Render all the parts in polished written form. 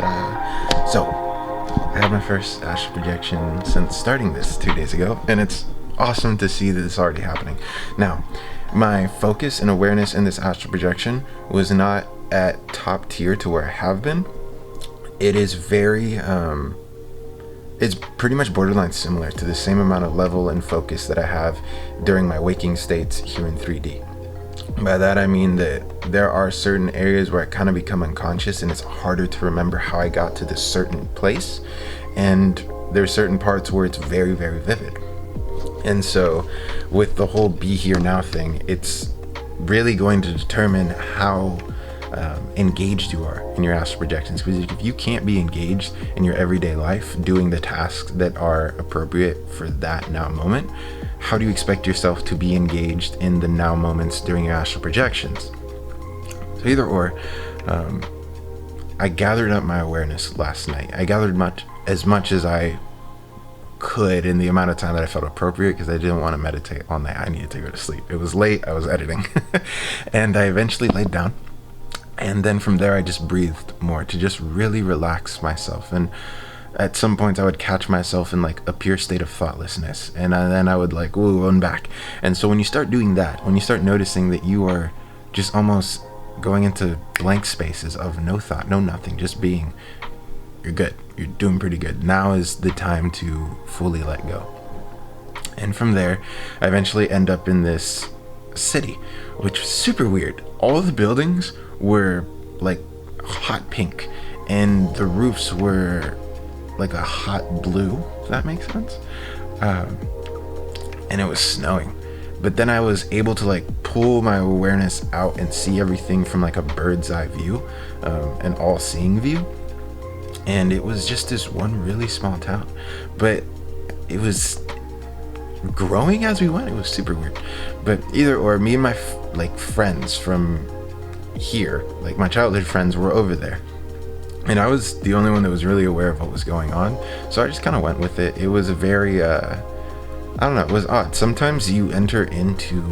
Ta-da! So, I had my first astral projection since starting this 2 days ago, and it's awesome to see that it's already happening. Now, my focus and awareness in this astral projection was not at top tier to where I have been. It is very, it's pretty much borderline similar to the same amount of level and focus that I have during my waking states here in 3D. By that I mean that there are certain areas where I kind of become unconscious and it's harder to remember how I got to this certain place, and there's certain parts where it's very, very vivid. And so with the whole be here now thing, it's really going to determine how engaged you are in your astral projections, because if you can't be engaged in your everyday life doing the tasks that are appropriate for that now moment, how do you expect yourself to be engaged in the now moments during your astral projections? So either or, I gathered up my awareness last night. I gathered as much as I could in the amount of time that I felt appropriate, because I didn't want to meditate all night. I needed to go to sleep. It was late, I was editing. And I eventually laid down. And then from there, I just breathed more to just really relax myself. And at some points, I would catch myself in like a pure state of thoughtlessness. And then I would like, woo, run back. And so when you start doing that, when you start noticing that you are just almost going into blank spaces of no thought, no nothing, just being, you're good. You're doing pretty good. Now is the time to fully let go. And from there, I eventually end up in this city, which was super weird. All the buildings were like hot pink, and the roofs were like a hot blue, if that makes sense. And it was snowing. But then I was able to like pull my awareness out and see everything from like a bird's eye view, an all-seeing view. And it was just this one really small town. But it was growing as we went. It was super weird. But either or, me and my friends from here, like my childhood friends, were over there. And I was the only one that was really aware of what was going on. So I just kind of went with it. It was a very, I don't know, it was odd. Sometimes you enter into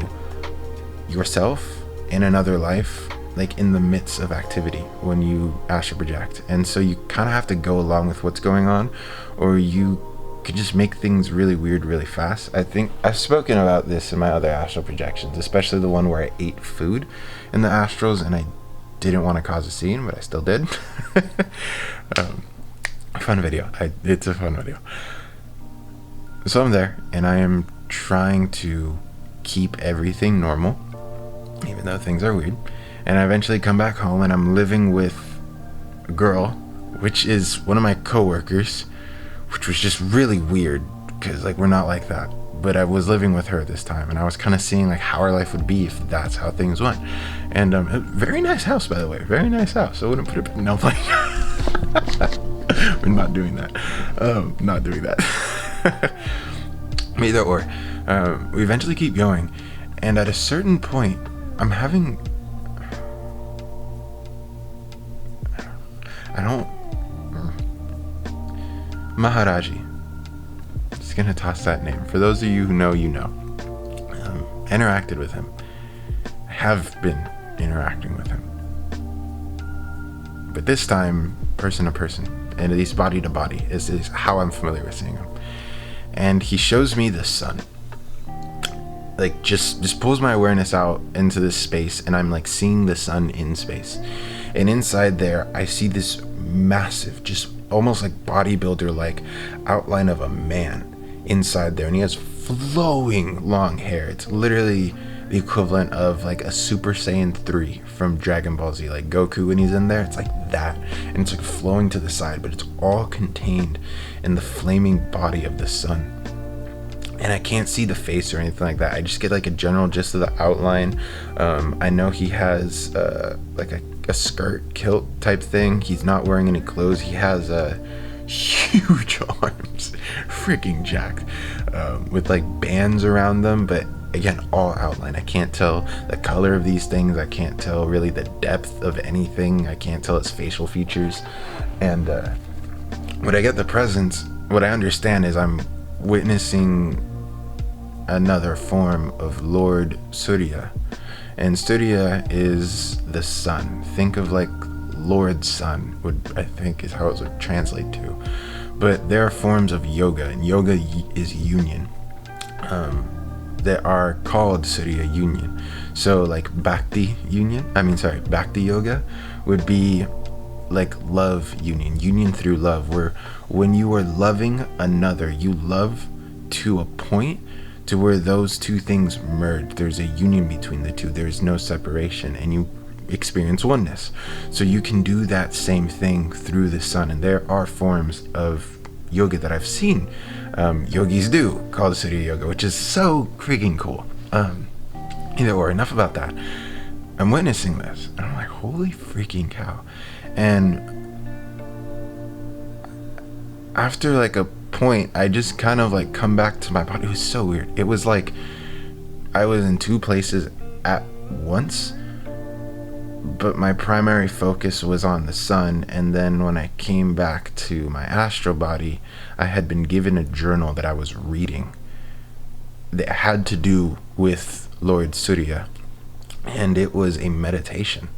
yourself in another life, like in the midst of activity when you astral project. And so you kind of have to go along with what's going on, or you could just make things really weird really fast. I think I've spoken about this in my other astral projections, especially the one where I ate food in the astrals and I didn't want to cause a scene, but I still did. Fun video. It's a fun video. So I'm there and I am trying to keep everything normal, even though things are weird. And I eventually come back home and I'm living with a girl, which is one of my coworkers, which was just really weird because like we're not like that. But I was living with her this time, and I was kind of seeing like how our life would be if that's how things went. And very nice house, by the way, very nice house. I wouldn't put it. No, like we're not doing that. Not doing that. Either or, we eventually keep going, and at a certain point, I'm having. I don't. Maharaji. Just gonna toss that name. For those of you who know, you know. Interacted with him. Have been interacting with him. But this time, person to person, and at least body to body, is how I'm familiar with seeing him. And he shows me the sun. Like just pulls my awareness out into this space, and I'm like seeing the sun in space. And inside there, I see this massive, just almost like bodybuilder like outline of a man inside there, and he has flowing long hair. It's literally the equivalent of like a Super Saiyan 3 from Dragon Ball Z, like Goku when he's in there. It's like that, and it's like flowing to the side, but it's all contained in the flaming body of the sun. And I can't see the face or anything like that. I just get like a general gist of the outline. I know he has like a skirt kilt type thing. He's not wearing any clothes. He has huge arms, freaking jacked, with like bands around them, but again, all outline. I can't tell the color of these things. I can't tell really the depth of anything. I can't tell its facial features. And when I get the presence, what I understand is I'm witnessing another form of Lord Surya. And Surya is the sun. Think of like Lord Sun I think is how it would translate to. But there are forms of yoga, and yoga is union, that are called Surya union. So like Bhakti yoga would be like love union through love, where when you are loving another, you love to a point to where those two things merge. There's a union between the two. There's no separation, and you experience oneness. So you can do that same thing through the sun. And there are forms of yoga that I've seen yogis do called Surya yoga, which is so freaking cool. Either or, enough about that. I'm witnessing this and I'm like, holy freaking cow. And after like a point, I just kind of like come back to my body. It was so weird. It was like I was in two places at once, but my primary focus was on the sun. And then when I came back to my astral body, I had been given a journal that I was reading that had to do with Lord Surya, and it was a meditation.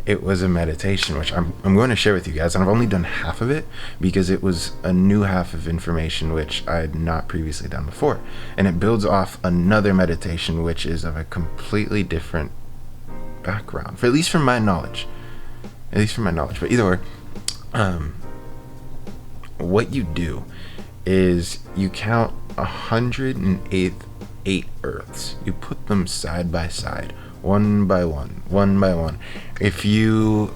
It was a meditation which I'm going to share with you guys, and I've only done half of it because it was a new half of information which I had not previously done before, and it builds off another meditation which is of a completely different background, at least from my knowledge. But either way, what you do is you count 108 earths. You put them side by side, one by one. If you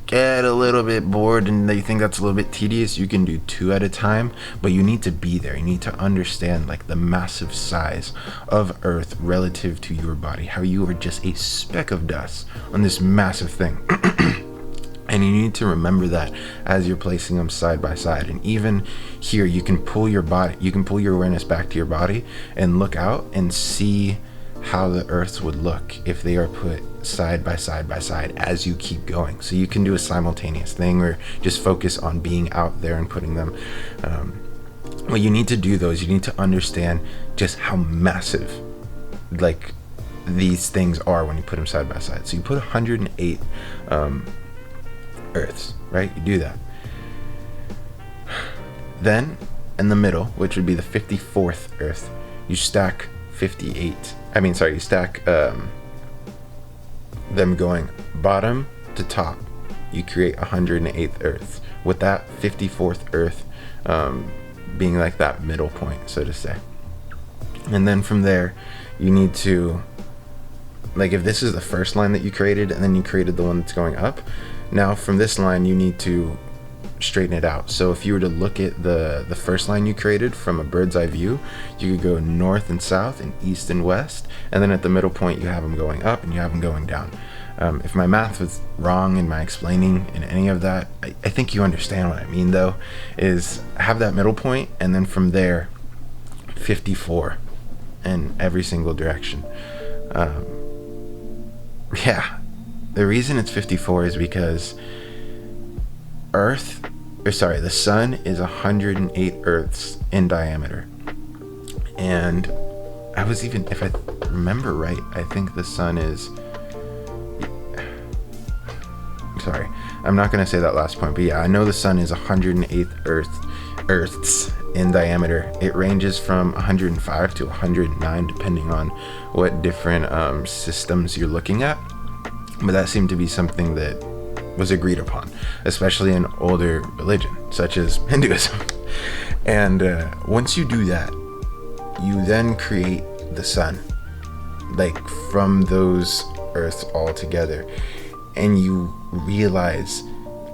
get a little bit bored and you think that's a little bit tedious, you can do 2 at a time, but you need to be there. You need to understand like the massive size of Earth relative to your body, how you are just a speck of dust on this massive thing. And you need to remember that as you're placing them side by side. And even here, you can pull your awareness back to your body and look out and see how the earths would look if they are put side by side as you keep going. So you can do a simultaneous thing or just focus on being out there and putting them. What you need to do though is you need to understand just how massive like these things are when you put them side by side. So you put 108 earths, right? You do that. Then in the middle, which would be the 54th earth, you stack you stack them going bottom to top. You create 108th earth, with that 54th earth being like that middle point, so to say. And then from there, you need to, like, if this is the first line that you created and then you created the one that's going up, now from this line you need to straighten it out. So if you were to look at the first line you created from a bird's eye view, you could go north and south and east and west, and then at the middle point you have them going up and you have them going down. If my math was wrong in my explaining in any of that, I think you understand what I mean though, is have that middle point and then from there 54 in every single direction. The reason it's 54 is because the sun is 108 earths in diameter. And if I remember right, I think the sun is, sorry, I'm not going to say that last point, but yeah, I know the sun is 108 earths in diameter. It ranges from 105 to 109 depending on what different systems you're looking at. But that seemed to be something that was agreed upon, especially in older religion such as Hinduism. And once you do that, you then create the sun, like from those earths all together, and you realize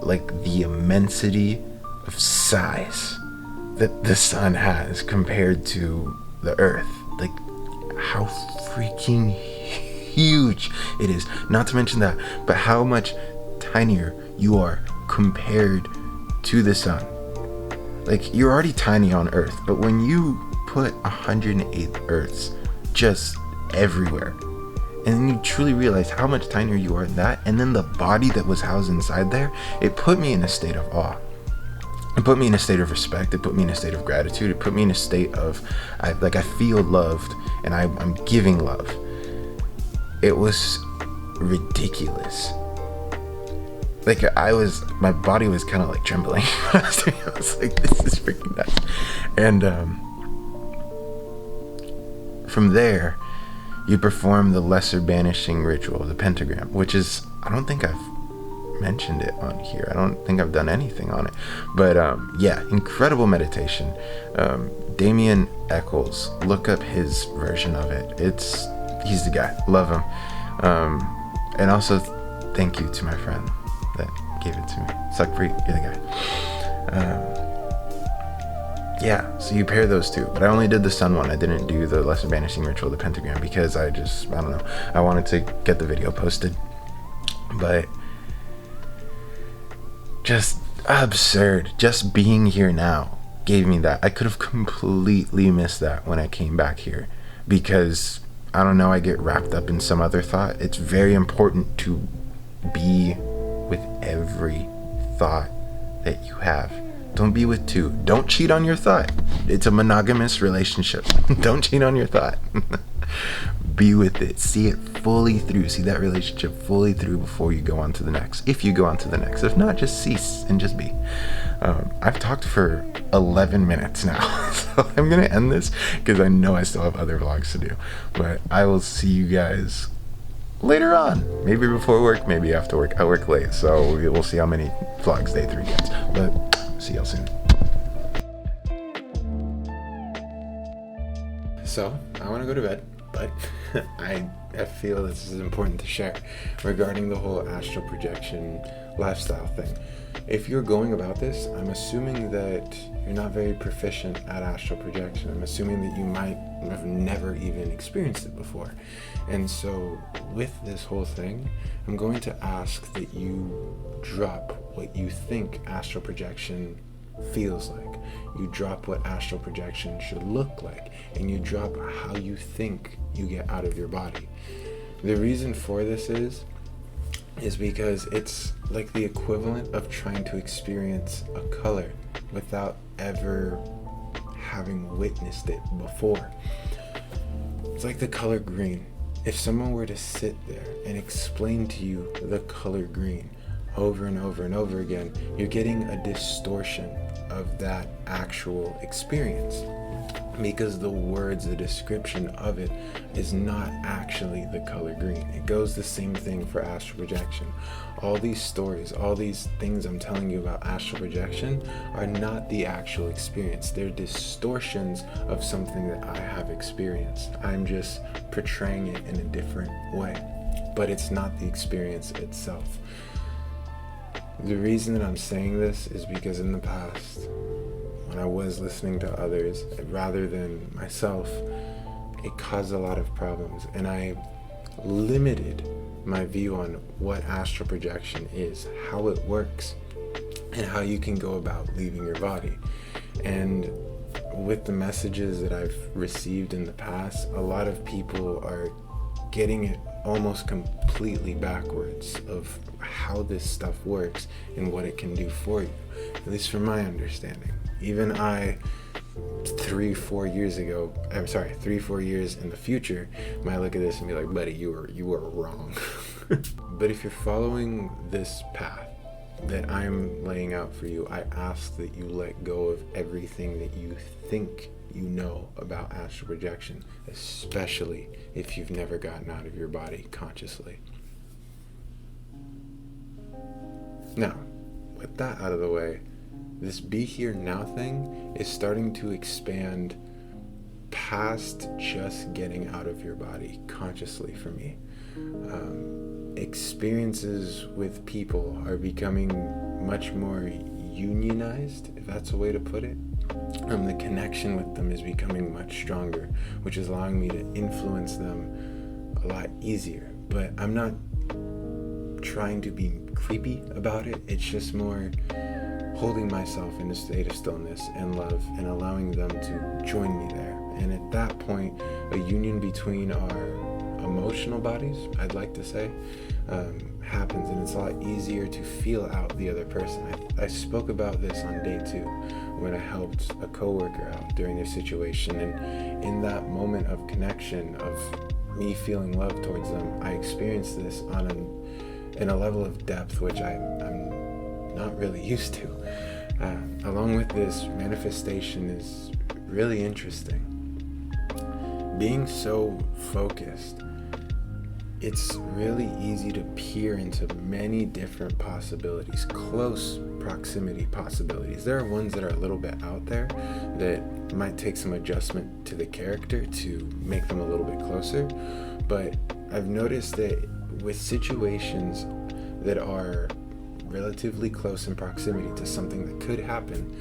like the immensity of size that the sun has compared to the earth, like how freaking huge it is. Not to mention that, but how much tinier you are compared to the sun. Like, you're already tiny on Earth, but when you put 108 Earths just everywhere, and then you truly realize how much tinier you are than that, and then the body that was housed inside there, it put me in a state of awe. It put me in a state of respect. It put me in a state of gratitude. It put me in a state of, I feel loved, and I'm giving love. It was ridiculous. like my body was kind of like trembling. I was like, this is freaking nuts. And from there, you perform the lesser banishing ritual, the pentagram, which is, I don't think I've mentioned it on here. I don't think I've done anything on it. But yeah, incredible meditation. Damien Eccles, look up his version of it. He's the guy. Love him. And also, thank you to my friend that gave it to me. Suckfree, you're the guy. Yeah, so you pair those two. But I only did the sun one. I didn't do the lesser banishing ritual, the pentagram, because I don't know. I wanted to get the video posted. But just absurd. Just being here now gave me that. I could have completely missed that when I came back here, because I don't know, I get wrapped up in some other thought. It's very important to be with every thought that you have. Don't be with two. Don't cheat on your thought. It's a monogamous relationship. Don't cheat on your thought. Be with it. See it fully through. See that relationship fully through before you go on to the next. If you go on to the next. If not, just cease and just be. I've talked for 11 minutes now. So I'm going to end this because I know I still have other vlogs to do. But I will see you guys later on. Maybe before work, maybe after work. I work late, so we'll see how many vlogs day 3 gets. But see y'all soon. So, I want to go to bed, but I feel this is important to share regarding the whole astral projection lifestyle thing. If you're going about this, I'm assuming that you're not very proficient at astral projection. I'm assuming that you might have never even experienced it before. And so with this whole thing, I'm going to ask that you drop what you think astral projection feels like. You drop what astral projection should look like, and you drop how you think you get out of your body. The reason for this is because it's like the equivalent of trying to experience a color without ever having witnessed it before. It's like the color green. If someone were to sit there and explain to you the color green over and over and over again, you're getting a distortion of that actual experience, because the words, the description of it is not actually the color green. It goes the same thing for astral projection. All these stories, all these things I'm telling you about astral projection are not the actual experience. They're distortions of something that I have experienced. I'm just portraying it in a different way, but it's not the experience itself. The reason that I'm saying this is because in the past, when I was listening to others rather than myself, it caused a lot of problems, and I limited my view on what astral projection is, how it works, and how you can go about leaving your body. And with the messages that I've received in the past, a lot of people are getting it almost completely backwards of how this stuff works and what it can do for you, at least from my understanding. Even I, 3-4 years in the future, might look at this and be like, buddy, you were wrong. But if you're following this path that I'm laying out for you, I ask that you let go of everything that you think you know about astral projection, especially if you've never gotten out of your body consciously. Now, with that out of the way, this be here now thing is starting to expand past just getting out of your body consciously for me. Experiences with people are becoming much more unionized, if that's a way to put it. The connection with them is becoming much stronger, which is allowing me to influence them a lot easier. But I'm not trying to be creepy about it. It's just more holding myself in a state of stillness and love and allowing them to join me there. And at that point, a union between our emotional bodies, I'd like to say, happens, and it's a lot easier to feel out the other person. I spoke about this on day 2 when I helped a coworker out during their situation, and in that moment of connection, of me feeling love towards them, I experienced this on in a level of depth which I'm not really used to. Along with this, manifestation is really interesting. Being so focused, it's really easy to peer into many different possibilities, close proximity possibilities. There are ones that are a little bit out there that might take some adjustment to the character to make them a little bit closer. But I've noticed that with situations that are relatively close in proximity to something that could happen,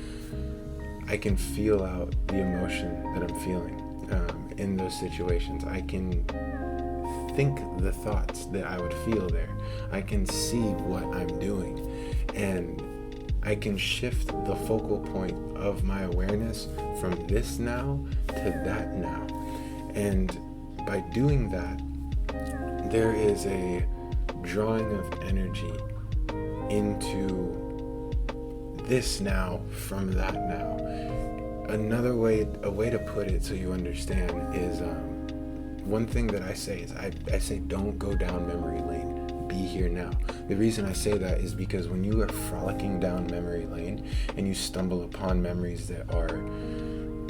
I can feel out the emotion that I'm feeling in those situations. I can think the thoughts that I would feel there. I can see what I'm doing, and I can shift the focal point of my awareness from this now to that now. And by doing that, there is a drawing of energy into this now from that now. Another way, a way to put it so you understand is, one thing that I say is I say don't go down memory lane, be here now. The reason I say that is because when you are frolicking down memory lane and you stumble upon memories that are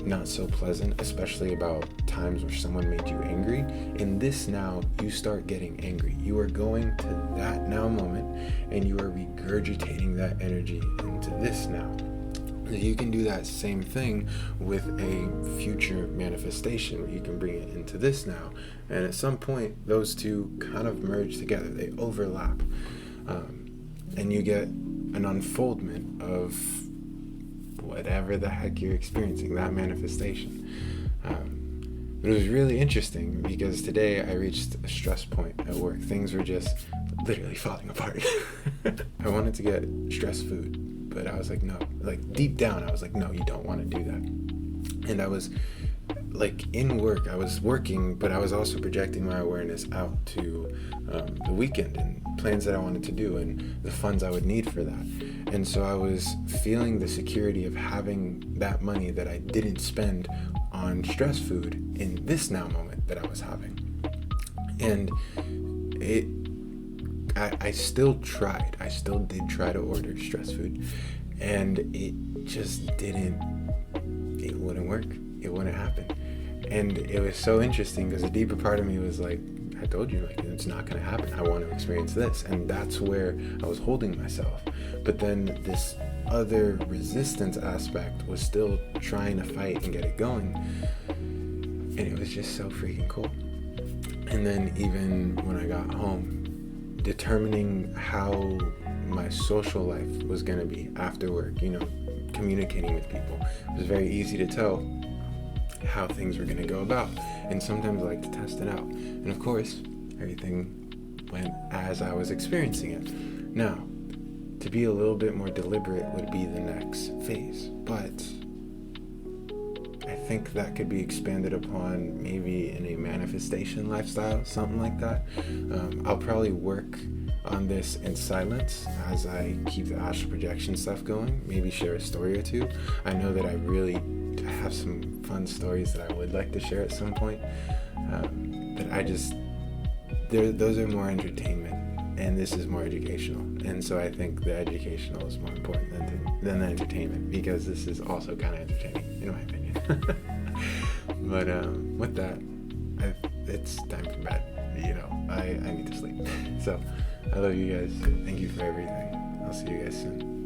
not so pleasant, especially about times where someone made you angry, in this now you start getting angry. You are going to that now moment and you are regurgitating that energy into this now. You can do that same thing with a future manifestation where you can bring it into this now, and at some point those two kind of merge together, they overlap, and you get an unfoldment of whatever the heck you're experiencing, that manifestation. It was really interesting because today I reached a stress point at work. Things were just literally falling apart. I wanted to get stress food, but I was like, no. Like deep down, I was like, no, you don't want to do that. And I was like in work, I was working, but I was also projecting my awareness out to the weekend and plans that I wanted to do and the funds I would need for that. And so I was feeling the security of having that money that I didn't spend on stress food in this now moment that I was having. And I still tried. I still did try to order stress food, and it just it wouldn't work. It wouldn't happen. And it was so interesting because a deeper part of me was like, I told you, like, it's not going to happen. I want to experience this. And that's where I was holding myself. But then this other resistance aspect was still trying to fight and get it going. And it was just so freaking cool. And then even when I got home, determining how my social life was going to be after work, communicating with people, it was very easy to tell how things were going to go about. And sometimes I like to test it out. And of course, everything went as I was experiencing it. Now, to be a little bit more deliberate would be the next phase. But I think that could be expanded upon maybe in a manifestation lifestyle, something like that. I'll probably work on this in silence as I keep the astral projection stuff going, maybe share a story or two. I know that I have some fun stories that I would like to share at some point, but those are more entertainment and this is more educational, and so I think the educational is more important than the entertainment, because this is also kind of entertaining in my opinion. But with that, it's time for bed. I need to sleep. So I love you guys. Thank you for everything. I'll see you guys soon.